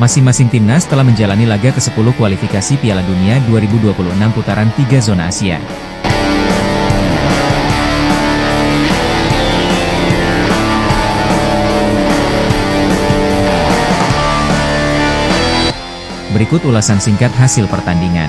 Masing-masing timnas telah menjalani laga ke-10 kualifikasi Piala Dunia 2026 putaran 3 zona Asia. Berikut ulasan singkat hasil pertandingan.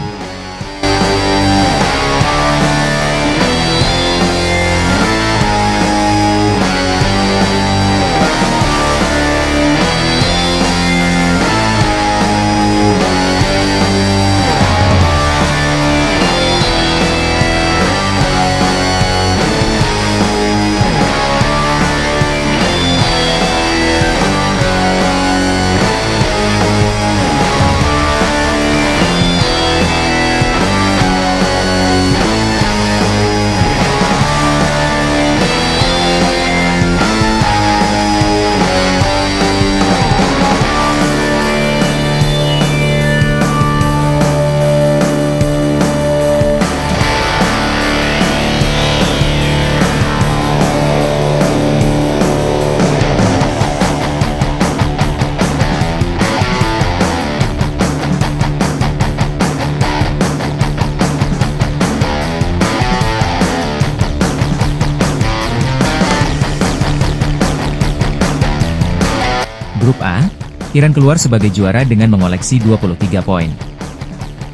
Grup A, Iran keluar sebagai juara dengan mengoleksi 23 poin.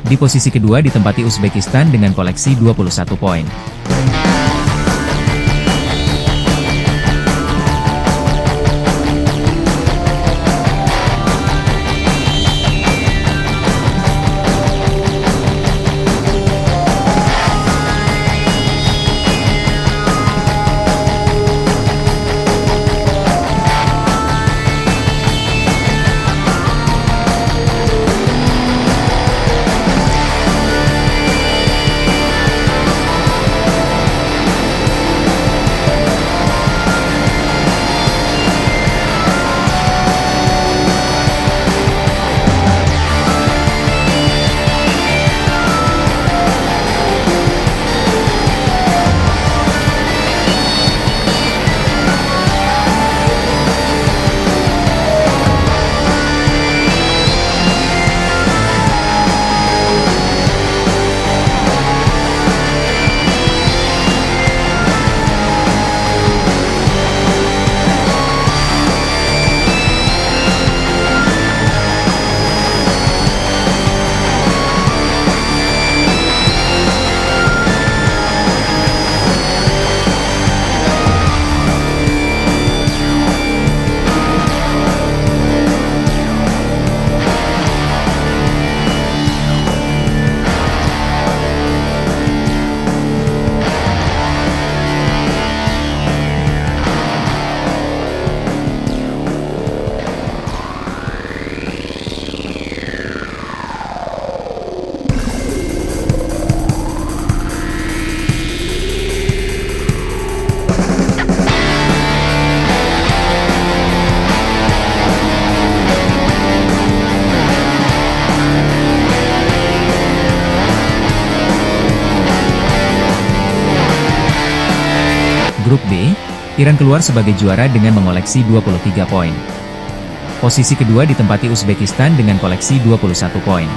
Di posisi kedua ditempati Uzbekistan dengan koleksi 21 poin. Grup B, Iran keluar sebagai juara dengan mengoleksi 23 poin. Posisi kedua ditempati Uzbekistan dengan koleksi 21 poin.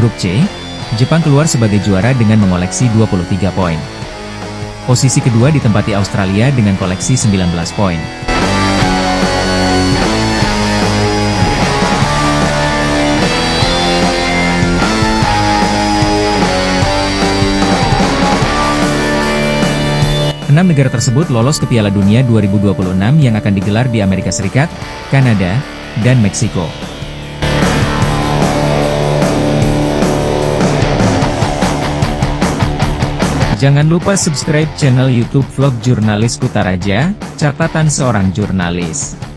Grup C, Jepang keluar sebagai juara dengan mengoleksi 23 poin. Posisi kedua ditempati Australia dengan koleksi 19 poin. Enam negara tersebut lolos ke Piala Dunia 2026 yang akan digelar di Amerika Serikat, Kanada, dan Meksiko. Jangan lupa subscribe channel YouTube Vlog Jurnalis Kutaraja, Catatan Seorang Jurnalis.